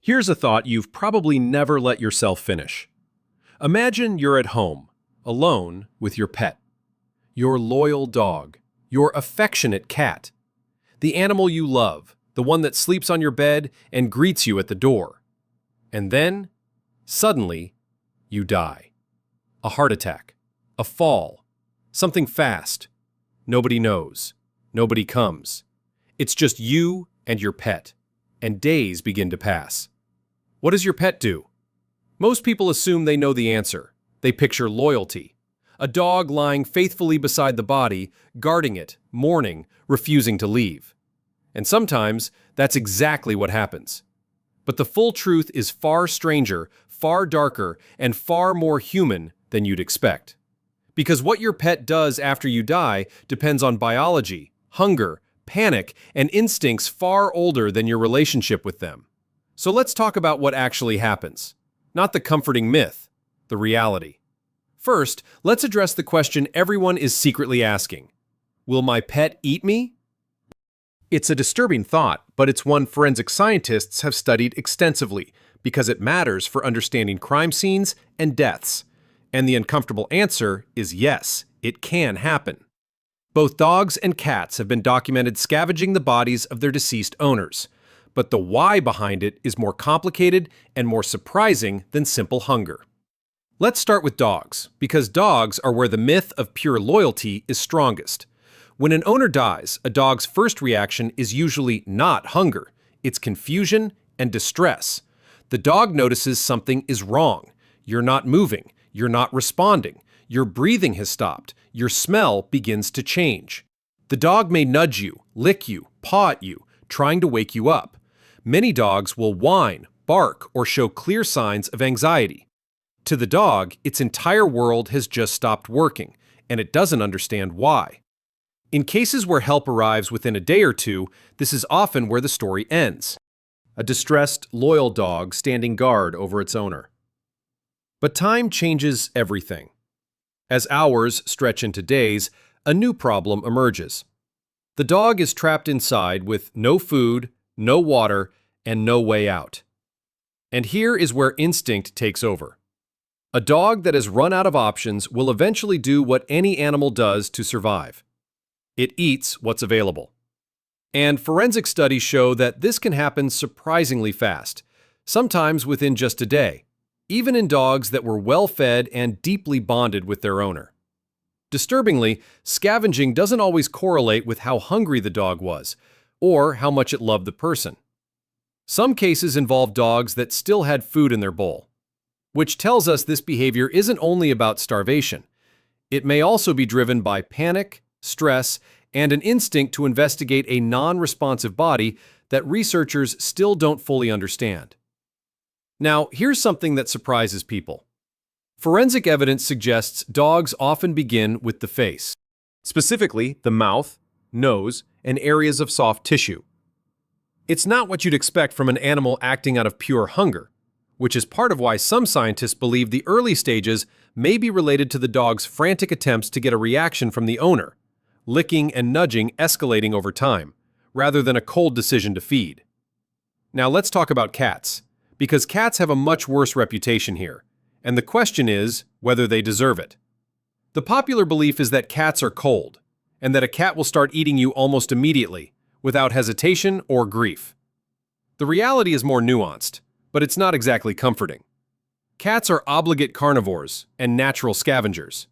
Here's a thought you've probably never let yourself finish. Imagine you're at home, alone with your pet, your loyal dog, your affectionate cat, the animal you love, the one that sleeps on your bed and greets you at the door. And then, suddenly, you die. A heart attack, a fall, something fast. Nobody knows. Nobody comes. It's just you and your pet, and days begin to pass. What does your pet do? Most people assume they know the answer. They picture loyalty. A dog lying faithfully beside the body, guarding it, mourning, refusing to leave. And sometimes, that's exactly what happens. But the full truth is far stranger, far darker, and far more human than you'd expect. Because what your pet does after you die depends on biology, hunger, panic, and instincts far older than your relationship with them. So let's talk about what actually happens. Not the comforting myth, the reality. First, let's address the question everyone is secretly asking. Will my pet eat me? It's a disturbing thought, but it's one forensic scientists have studied extensively because it matters for understanding crime scenes and deaths. And the uncomfortable answer is yes, it can happen. Both dogs and cats have been documented scavenging the bodies of their deceased owners, but the why behind it is more complicated and more surprising than simple hunger. Let's start with dogs, because dogs are where the myth of pure loyalty is strongest. When an owner dies, a dog's first reaction is usually not hunger, it's confusion and distress. The dog notices something is wrong. You're not moving, you're not responding, your breathing has stopped, your smell begins to change. The dog may nudge you, lick you, paw at you, trying to wake you up. Many dogs will whine, bark, or show clear signs of anxiety. To the dog, its entire world has just stopped working, and it doesn't understand why. In cases where help arrives within a day or two, this is often where the story ends. A distressed, loyal dog standing guard over its owner. But time changes everything. As hours stretch into days, a new problem emerges. The dog is trapped inside with no food, no water, and no way out. And here is where instinct takes over. A dog that has run out of options will eventually do what any animal does to survive. It eats what's available. And forensic studies show that this can happen surprisingly fast, sometimes within just a day, even in dogs that were well-fed and deeply bonded with their owner. Disturbingly, scavenging doesn't always correlate with how hungry the dog was, or how much it loved the person. Some cases involve dogs that still had food in their bowl, which tells us this behavior isn't only about starvation. It may also be driven by panic, stress, and an instinct to investigate a non-responsive body that researchers still don't fully understand. Now, here's something that surprises people. Forensic evidence suggests dogs often begin with the face, specifically the mouth, nose, and areas of soft tissue. It's not what you'd expect from an animal acting out of pure hunger, which is part of why some scientists believe the early stages may be related to the dog's frantic attempts to get a reaction from the owner, licking and nudging escalating over time, rather than a cold decision to feed. Now let's talk about cats, because cats have a much worse reputation here, and the question is whether they deserve it. The popular belief is that cats are cold, and that a cat will start eating you almost immediately, without hesitation or grief. The reality is more nuanced, but it's not exactly comforting. Cats are obligate carnivores and natural scavengers.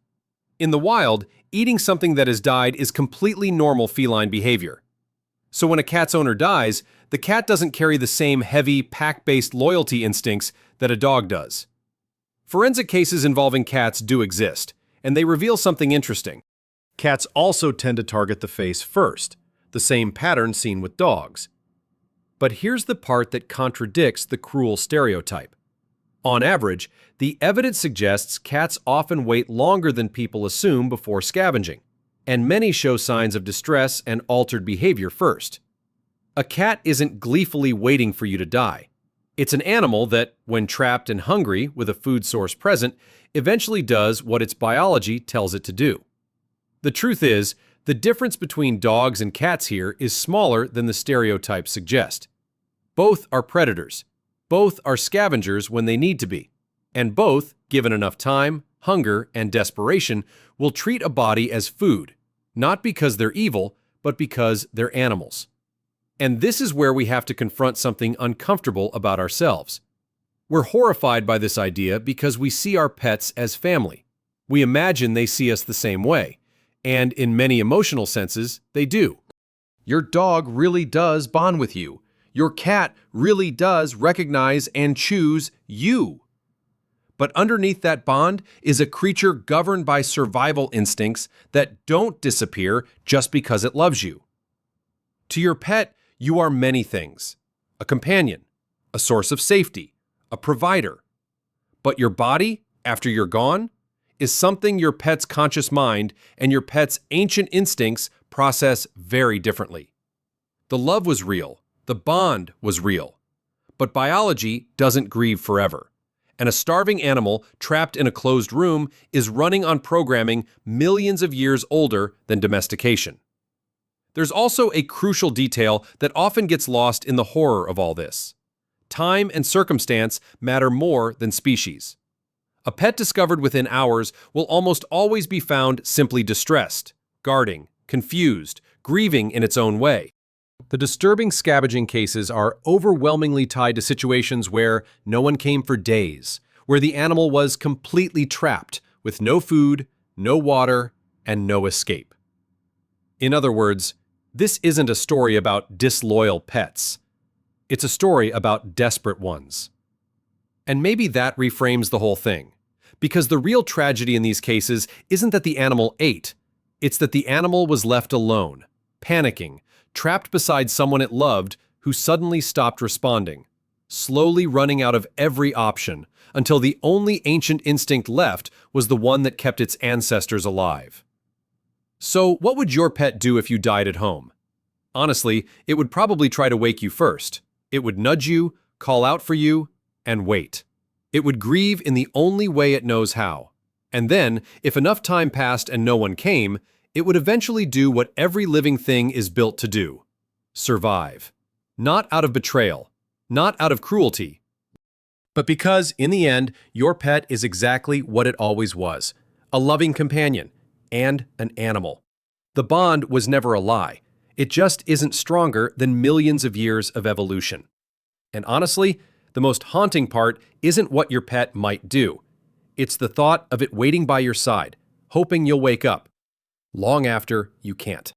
In the wild, eating something that has died is completely normal feline behavior. So when a cat's owner dies, the cat doesn't carry the same heavy, pack-based loyalty instincts that a dog does. Forensic cases involving cats do exist, and they reveal something interesting. Cats also tend to target the face first, the same pattern seen with dogs. But here's the part that contradicts the cruel stereotype. On average, the evidence suggests cats often wait longer than people assume before scavenging, and many show signs of distress and altered behavior first. A cat isn't gleefully waiting for you to die. It's an animal that, when trapped and hungry with a food source present, eventually does what its biology tells it to do. The truth is, the difference between dogs and cats here is smaller than the stereotypes suggest. Both are predators, Both are scavengers when they need to be. And both, given enough time, hunger, and desperation, will treat a body as food, not because they're evil, but because they're animals. And this is where we have to confront something uncomfortable about ourselves. We're horrified by this idea because we see our pets as family. We imagine they see us the same way, and in many emotional senses, they do. Your dog really does bond with you. Your cat really does recognize and choose you. But underneath that bond is a creature governed by survival instincts that don't disappear just because it loves you. To your pet, you are many things: a companion, a source of safety, a provider. But your body, after you're gone, is something your pet's conscious mind and your pet's ancient instincts process very differently. The love was real, the bond was real, but biology doesn't grieve forever. And a starving animal trapped in a closed room is running on programming millions of years older than domestication. There's also a crucial detail that often gets lost in the horror of all this. Time and circumstance matter more than species. A pet discovered within hours will almost always be found simply distressed, guarding, confused, grieving in its own way. The disturbing scavenging cases are overwhelmingly tied to situations where no one came for days, where the animal was completely trapped with no food, no water, and no escape. In other words, this isn't a story about disloyal pets. It's a story about desperate ones. And maybe that reframes the whole thing, because the real tragedy in these cases isn't that the animal ate, it's that the animal was left alone, panicking, trapped beside someone it loved who suddenly stopped responding, slowly running out of every option until the only ancient instinct left was the one that kept its ancestors alive. So, what would your pet do if you died at home? Honestly, it would probably try to wake you first. It would nudge you, call out for you, and wait. It would grieve in the only way it knows how. And then, if enough time passed and no one came, it would eventually do what every living thing is built to do: survive. Not out of betrayal, not out of cruelty, but because, in the end, your pet is exactly what it always was: a loving companion and an animal. The bond was never a lie. It just isn't stronger than millions of years of evolution. And honestly, the most haunting part isn't what your pet might do. It's the thought of it waiting by your side, hoping you'll wake up long after you can't.